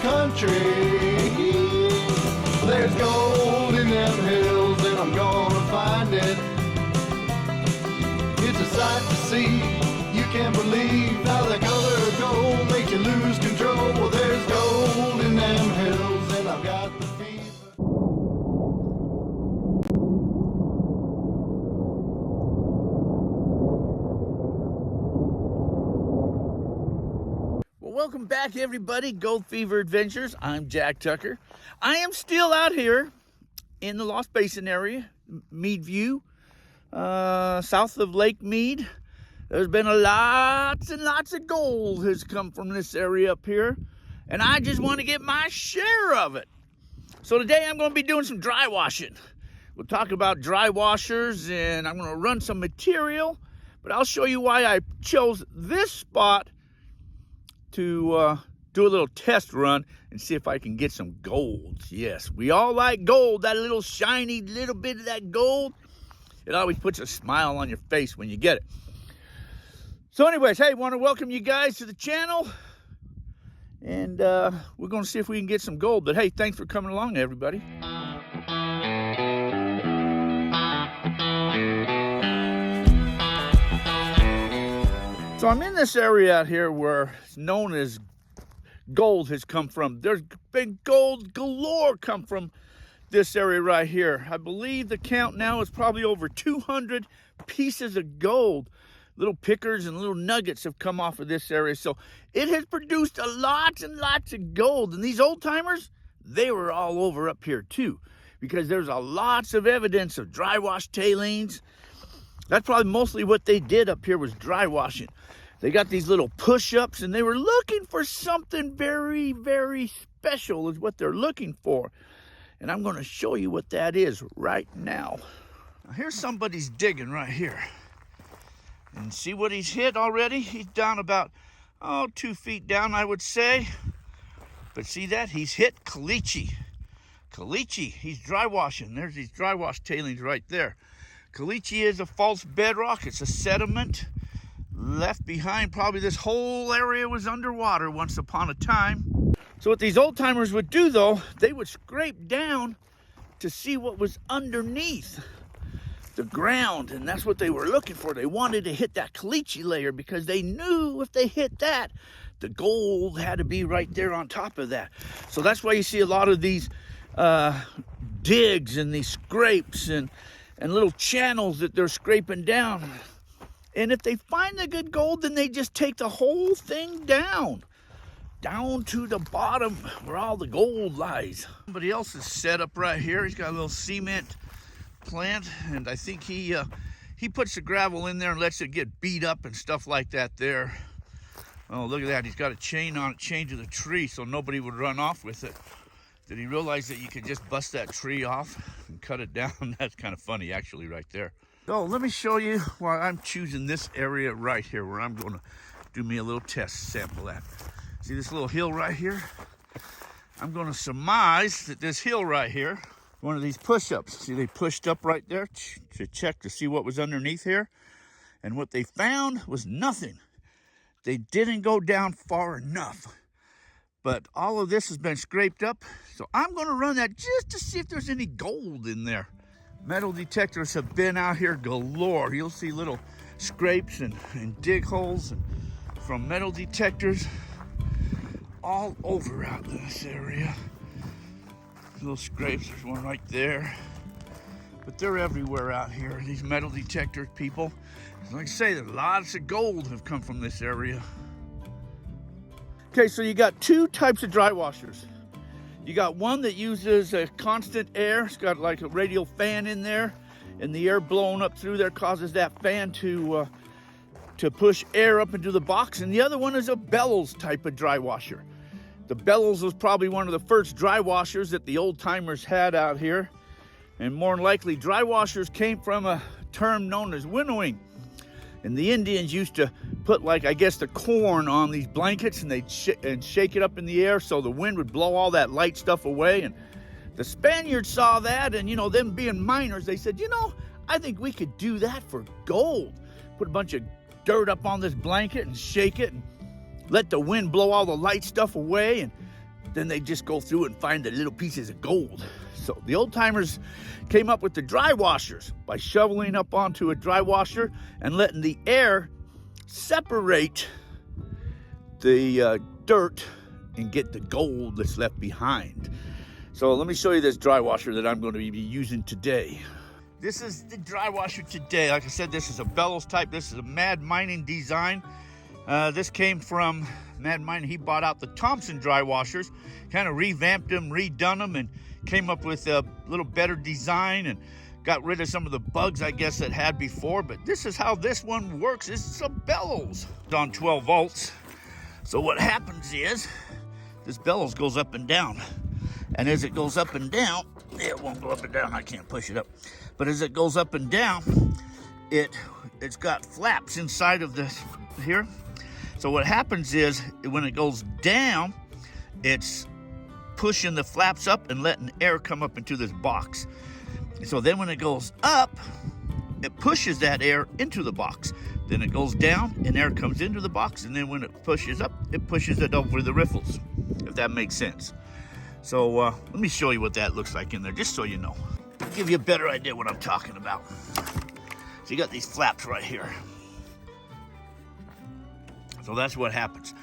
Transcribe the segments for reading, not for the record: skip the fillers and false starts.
country. There's gold in them hills and I'm gonna find it. It's a sight to see, you can't believe how the color of gold makes you lose control. Well, there's gold in them hills and I've got the fever. Welcome back, everybody. Gold Fever Adventures. I'm Jack Tucker. I am still out here in the Lost Basin area, Mead View, south of Lake Mead. There's been lots and lots of gold has come from this area up here, and I just want to get my share of it. So today I'm going to be doing some dry washing. We'll talk about dry washers, and I'm going to run some material, but I'll show you why I chose this spot to do a little test run and see if I can get some gold. Yes, we all like gold, that little shiny little bit of that gold. It always puts a smile on your face when you get it. So anyways, hey, want to welcome you guys to the channel. And we're going to see if we can get some gold. But hey, thanks for coming along, everybody. So I'm in this area out here where it's known as gold has come from. There's been gold galore come from this area right here. I believe the count now is probably over 200 pieces of gold. Little pickers and little nuggets have come off of this area. So it has produced a lot and lots of gold. And these old timers, they were all over up here too, because there's a lots of evidence of dry wash tailings. That's probably mostly what they did up here was dry washing. They got these little push-ups and they were looking for something very, very special is what they're looking for. And I'm going to show you what that is right now. Now here's somebody's digging right here. And see what he's hit already? He's down about, 2 feet down, I would say. But see that? He's hit caliche. Caliche, he's dry washing. There's these dry wash tailings right there. Caliche is a false bedrock. It's a sediment left behind. Probably this whole area was underwater once upon a time. So what these old timers would do though, they would scrape down to see what was underneath the ground, and that's what they were looking for. They wanted to hit that caliche layer because they knew if they hit that, the gold had to be right there on top of that. So that's why you see a lot of these digs and these scrapes and little channels that they're scraping down. And if they find the good gold, then they just take the whole thing down to the bottom where all the gold lies. Somebody else is set up right here. He's got a little cement plant, and I think he puts the gravel in there and lets it get beat up and stuff like that there. Oh, look at that. He's got a chain on it, chained to the tree so nobody would run off with it. Did he realize that you could just bust that tree off and cut it down? That's kind of funny, actually, right there. So let me show you why I'm choosing this area right here where I'm going to do me a little test sample at. See this little hill right here? I'm going to surmise that this hill right here, one of these push-ups. See, they pushed up right there to check to see what was underneath here. And what they found was nothing. They didn't go down far enough. But all of this has been scraped up, so I'm going to run that just to see if there's any gold in there. Metal detectors have been out here galore. You'll see little scrapes and dig holes from metal detectors all over out in this area. Little scrapes, there's one right there. But they're everywhere out here, these metal detectors, people. Like I say, there's lots of gold have come from this area. Okay, so you got two types of dry washers. You got one that uses a constant air. It's got like a radial fan in there, and the air blowing up through there causes that fan to push air up into the box. And the other one is a bellows type of dry washer. The bellows was probably one of the first dry washers that the old timers had out here. And more than likely, dry washers came from a term known as winnowing. And the Indians used to put, like, I guess, the corn on these blankets, and they'd shake it up in the air so the wind would blow all that light stuff away. And the Spaniards saw that, and, you know, them being miners, they said, you know, I think we could do that for gold. Put a bunch of dirt up on this blanket and shake it and let the wind blow all the light stuff away. And then they just go through and find the little pieces of gold. So the old timers came up with the dry washers by shoveling up onto a dry washer and letting the air separate the dirt and get the gold that's left behind. So let me show you this dry washer that I'm going to be using today. This is the dry washer today. Like I said, this is a bellows type. This is a Mad Mining design. This came from Mad Mining. He bought out the Thompson dry washers, kind of revamped them, redone them, and came up with a little better design and got rid of some of the bugs, I guess, that had before. But this is how this one works. It's a bellows. It's on 12 volts. So what happens is this bellows goes up and down. And as it goes up and down, it won't go up and down. I can't push it up. But as it goes up and down, it's got flaps inside of this here. So what happens is when it goes down, it's pushing the flaps up and letting air come up into this box. So then when it goes up, it pushes that air into the box. Then it goes down and air comes into the box. And then when it pushes up, it pushes it over the riffles, if that makes sense. So let me show you what that looks like in there, just so you know. I'll give you a better idea what I'm talking about. So you got these flaps right here. So that's what happens.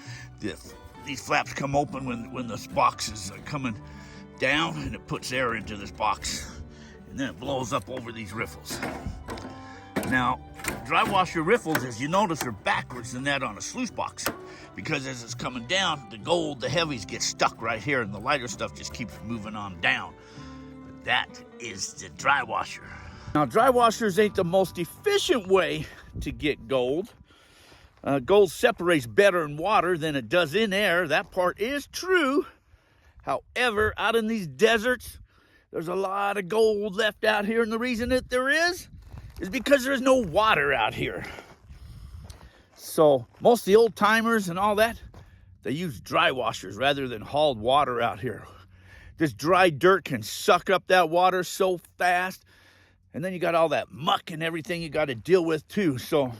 These flaps come open when this box is coming down, and it puts air into this box. And then it blows up over these riffles. Now, dry washer riffles, as you notice, are backwards than that on a sluice box. Because as it's coming down, the gold, the heavies get stuck right here, and the lighter stuff just keeps moving on down. But that is the dry washer. Now, dry washers ain't the most efficient way to get gold. Gold separates better in water than it does in air. That part is true. However, out in these deserts, there's a lot of gold left out here, and the reason that there is because there's no water out here. So most of the old timers and all that, they use dry washers rather than hauled water out here. This dry dirt can suck up that water so fast, and then you got all that muck and everything you got to deal with too. So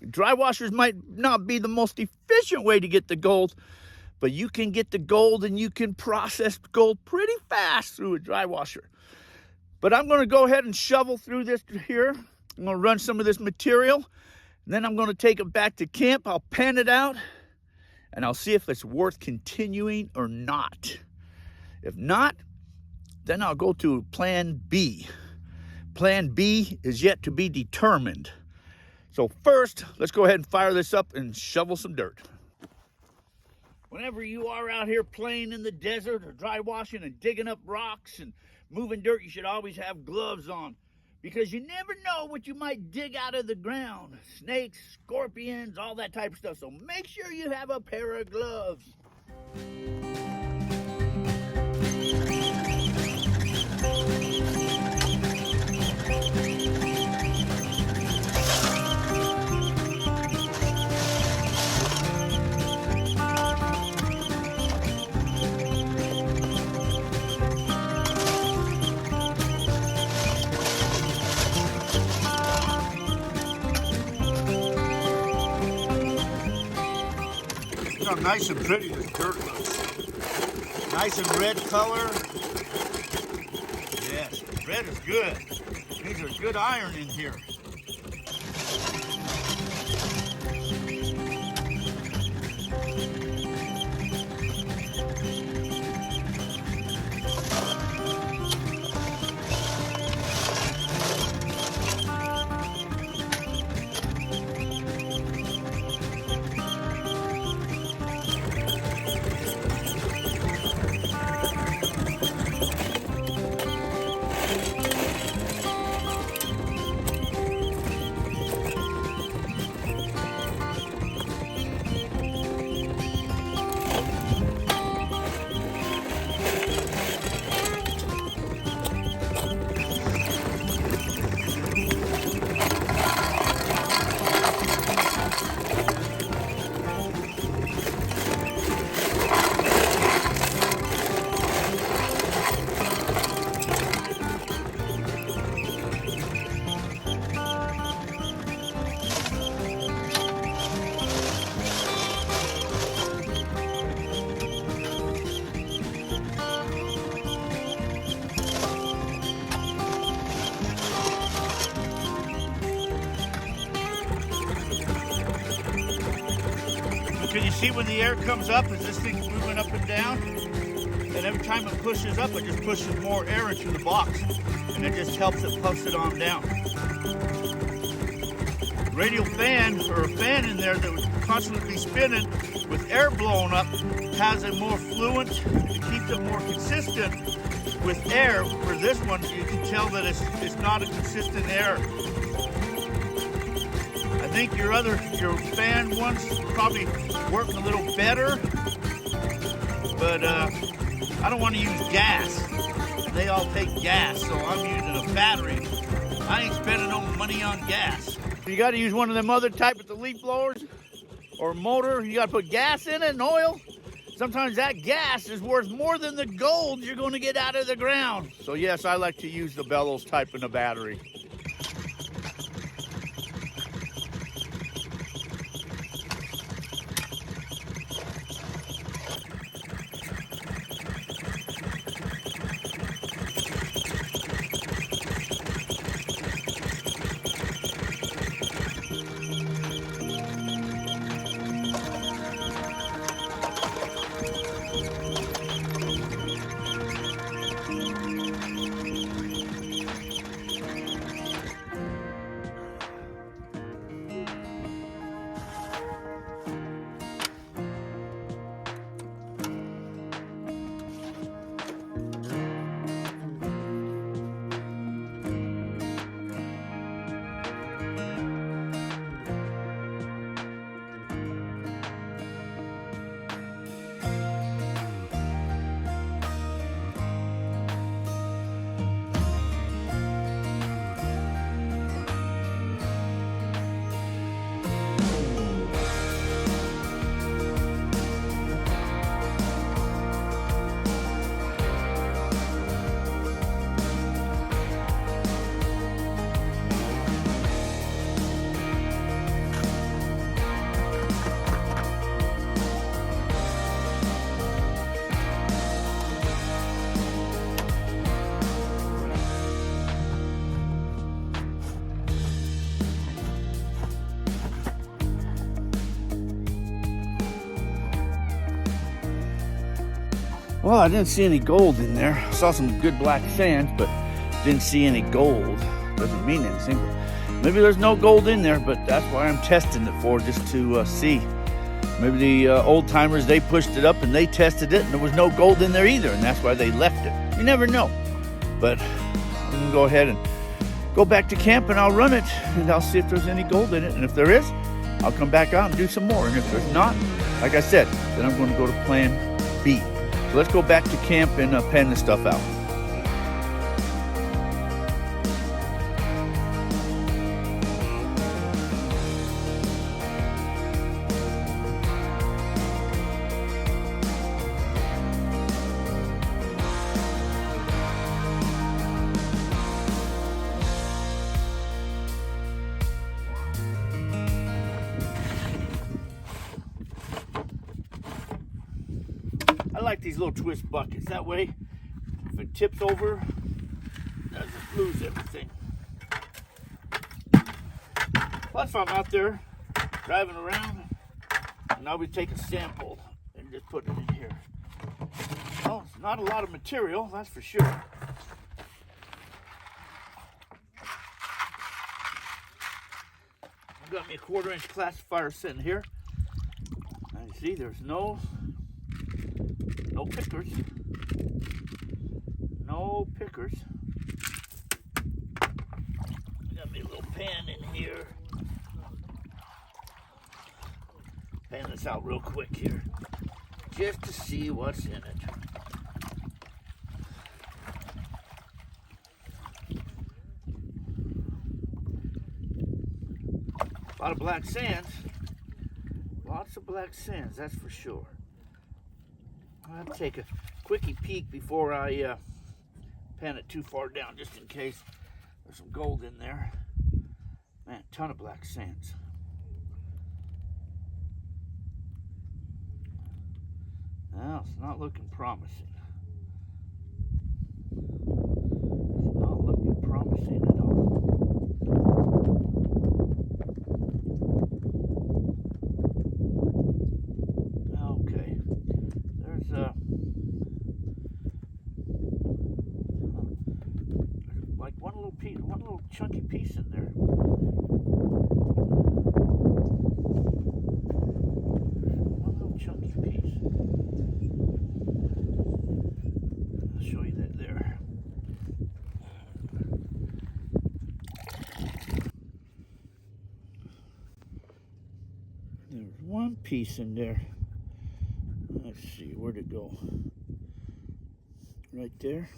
dry washers might not be the most efficient way to get the gold, but you can get the gold and you can process gold pretty fast through a dry washer. But I'm going to go ahead and shovel through this here. I'm going to run some of this material. And then I'm going to take it back to camp. I'll pan it out, and I'll see if it's worth continuing or not. If not, then I'll go to plan B. Plan B is yet to be determined. So first, let's go ahead and fire this up and shovel some dirt. Whenever you are out here playing in the desert or dry washing and digging up rocks and moving dirt, you should always have gloves on. Because you never know what you might dig out of the ground. Snakes, scorpions, all that type of stuff. So make sure you have a pair of gloves. Look how nice and pretty this dirt looks. Nice and red color. Yes, red is good. These are good iron in here. see when the air comes up, as this thing's moving up and down, and every time it pushes up, it just pushes more air into the box, and it just helps it puffs it on down. Radial fan, or a fan in there that would constantly be spinning with air blowing up, has a more fluent, it keeps it more consistent with air. For this one, you can tell that it's not a consistent air. I think your fan ones probably work a little better, but I don't want to use gas. They all take gas, so I'm using a battery. I ain't spending no money on gas. You got to use one of them other type of the leaf blowers or motor. You got to put gas in it and oil. Sometimes that gas is worth more than the gold you're going to get out of the ground. So yes, I like to use the bellows type in the battery. Well, I didn't see any gold in there. I saw some good black sand, but didn't see any gold. Doesn't mean anything, but maybe there's no gold in there, but that's why I'm testing it for, just to see. Maybe the old timers, they pushed it up and they tested it and there was no gold in there either, and that's why they left it. You never know. But I'm gonna go ahead and go back to camp and I'll run it and I'll see if there's any gold in it. And if there is, I'll come back out and do some more. And if there's not, like I said, then I'm gonna go to plan B. So let's go back to camp and pan this stuff out. I like these little twist buckets. That way, if it tips over, it doesn't lose everything. Plus, if I'm out there driving around, and I'll be taking a sample and just putting it in here. Well, it's not a lot of material, that's for sure. I've got me a 1/4-inch classifier sitting here. Now you see, there's no pickers. No pickers. Got me a little pan in here. Pan this out real quick here, just to see what's in it. A lot of black sands. Lots of black sands, that's for sure. I'll take a quickie peek before I pan it too far down, just in case there's some gold in there. Man, ton of black sands. Well, it's not looking promising. It's not looking promising at all. chunky piece in there. One little chunky piece. I'll show you that there. There's one piece in there. Let's see, where'd it go? Right there.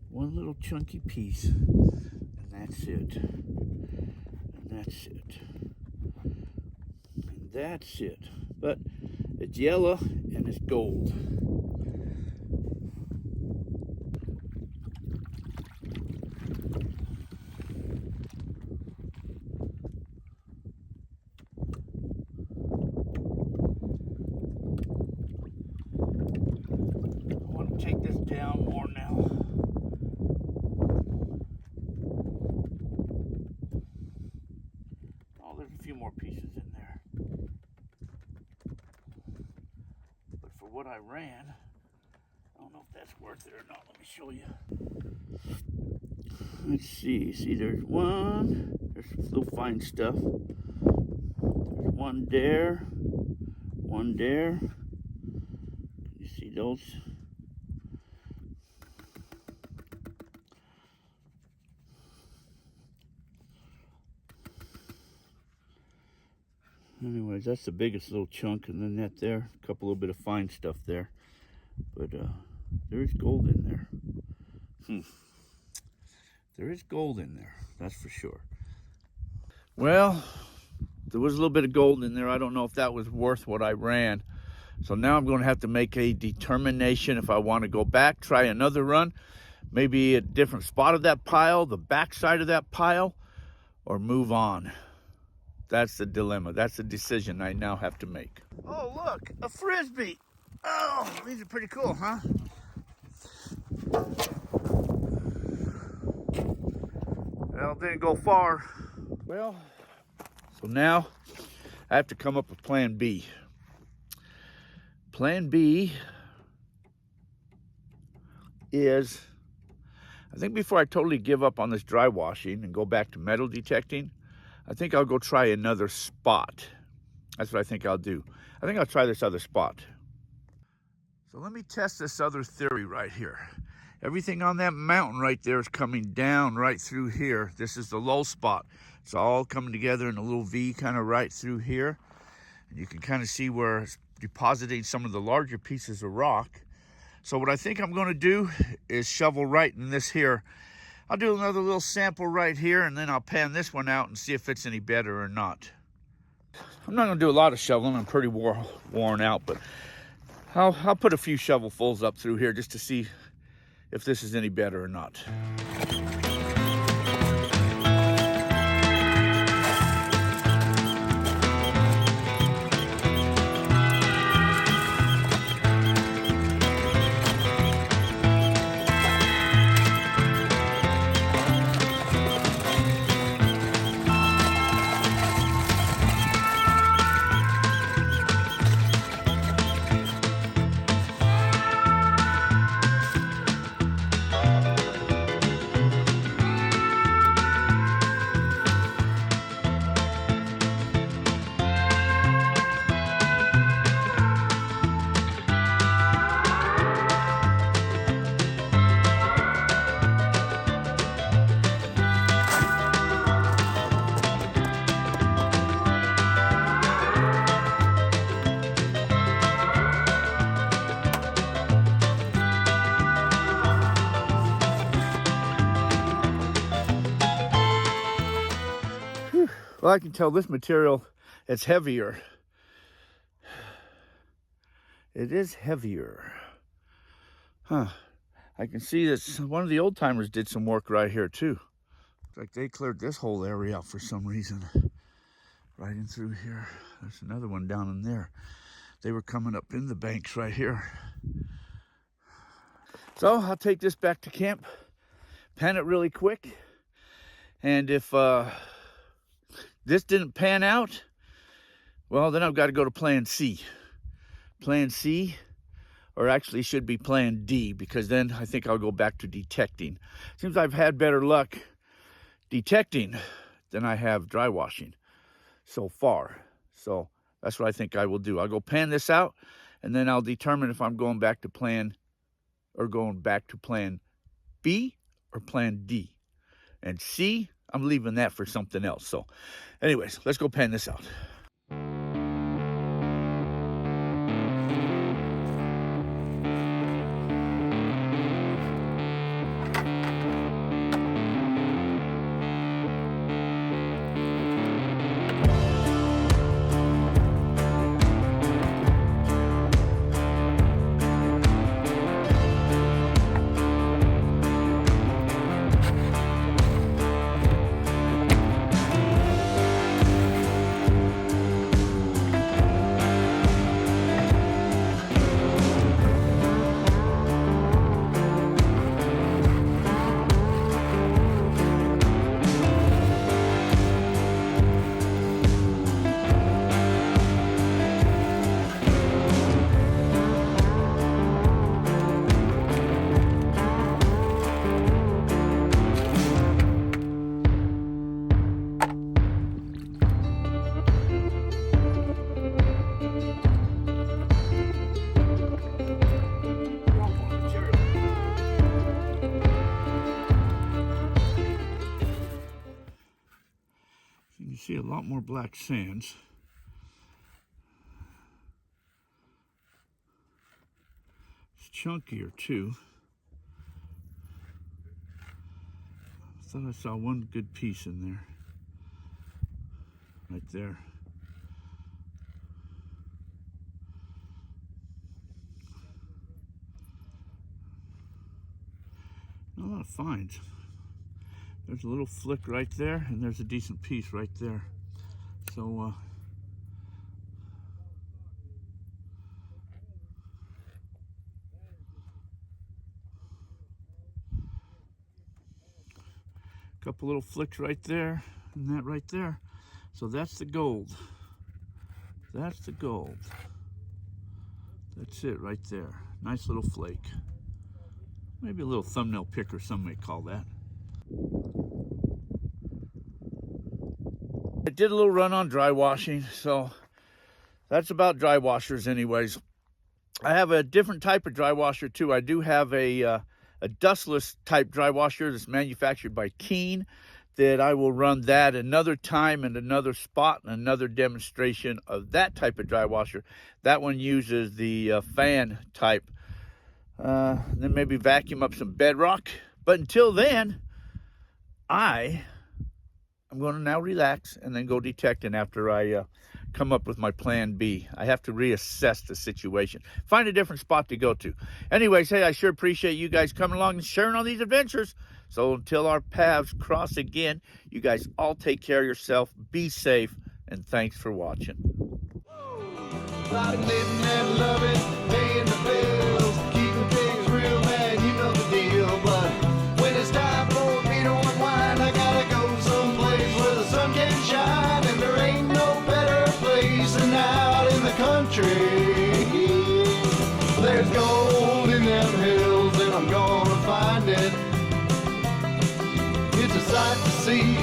One little chunky piece. And that's it. And that's it. And that's it. But it's yellow and it's gold. Take this down more now. Oh, there's a few more pieces in there. But for what I ran, I don't know if that's worth it or not. Let me show you. Let's see. See, there's one. There's some little fine stuff. There's one there. One there. Can you see those? Anyways, that's the biggest little chunk, and then that there, a couple little bit of fine stuff there. But there's gold in there. There is gold in there, that's for sure. Well, there was a little bit of gold in there. I don't know if that was worth what I ran. So now I'm going to have to make a determination if I want to go back, try another run, maybe a different spot of that pile, the back side of that pile, or move on. That's the dilemma. That's the decision I now have to make. Oh, look, a Frisbee. Oh, these are pretty cool, huh? Well, didn't go far. Well, so now I have to come up with plan B. Plan B is, I think before I totally give up on this dry washing and go back to metal detecting, I think I'll go try another spot. That's what I think I'll do. I think I'll try this other spot. So let me test this other theory right here. Everything on that mountain right there is coming down right through here. This is the low spot. It's all coming together in a little V kind of right through here. And you can kind of see where it's depositing some of the larger pieces of rock. So what I think I'm going to do is shovel right in this here. I'll do another little sample right here, and then I'll pan this one out and see if it's any better or not. I'm not going to do a lot of shoveling. I'm pretty worn out, but I'll put a few shovelfuls up through here just to see if this is any better or not. Well, I can tell this material, it's heavier. It is heavier. Huh. I can see that one of the old timers did some work right here too. Looks like they cleared this whole area out for some reason. Right in through here. There's another one down in there. They were coming up in the banks right here. So I'll take this back to camp, pan it really quick, and if this didn't pan out, well, then I've got to go to plan C. Plan C, or actually should be plan D, because then I think I'll go back to detecting. Seems I've had better luck detecting than I have dry washing so far. So that's what I think I will do. I'll go pan this out, and then I'll determine if I'm going back to plan B or plan D. And C, I'm leaving that for something else. So anyways, let's go pan this out. You see a lot more black sands. It's chunkier too. I thought I saw one good piece in there. Right there. Not a lot of finds. There's a little flick right there, and there's a decent piece right there. So, couple little flicks right there, and that right there. So that's the gold. That's the gold. That's it right there. Nice little flake. Maybe a little thumbnail picker, some may call that. I did a little run on dry washing, so that's about dry washers anyways. I have a different type of dry washer too. I do have a dustless type dry washer that's manufactured by Keen, that I will run that another time in another spot, and another demonstration of that type of dry washer. That one uses the fan type. Then maybe vacuum up some bedrock. But until then, I'm going to now relax and then go detecting after I come up with my plan B. I have to reassess the situation, find a different spot to go to. Anyways, hey, I sure appreciate you guys coming along and sharing all these adventures. So until our paths cross again, you guys all take care of yourself, be safe, and thanks for watching. Like living and loving, paying the bills, keeping things real, man, you know the deal. But when it's time for me to unwind, I gotta go someplace where the sun can shine, and there ain't no better place than out in the country. There's gold in them hills, and I'm gonna find it. It's a sight to see,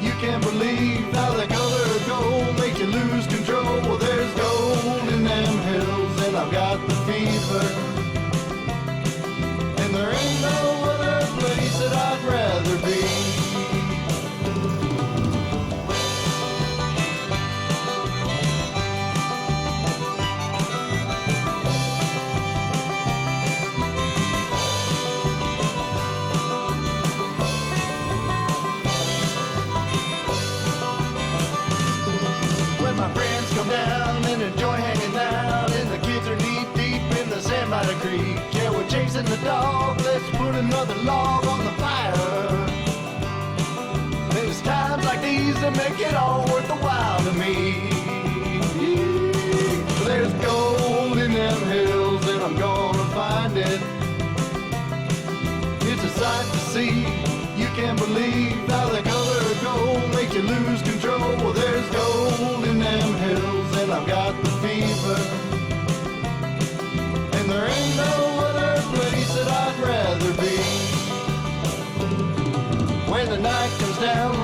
you can't believe how the color of gold makes you lose control. Well, there's gold in them hills, and I've got the fever. And there ain't no other place that I'd rather be. My friends come down and enjoy hanging out, and the kids are knee deep in the sand by the creek. Yeah, we're chasing the dog, let's put another log on the fire. There's times like these that make it all worth the while to me. There's gold in them hills, and I'm gonna find it. It's a sight to see, you can't believe how the color of gold makes you lose control. Well, there's gold in them hills, and I've got the fever. And there ain't no other place that I'd rather be. When the night comes down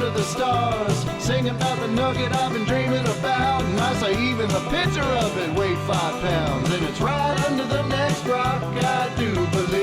under the stars, singing about the nugget I've been dreaming about. And I say even the picture of it weighed 5 pounds, and it's right under the next rock. I do believe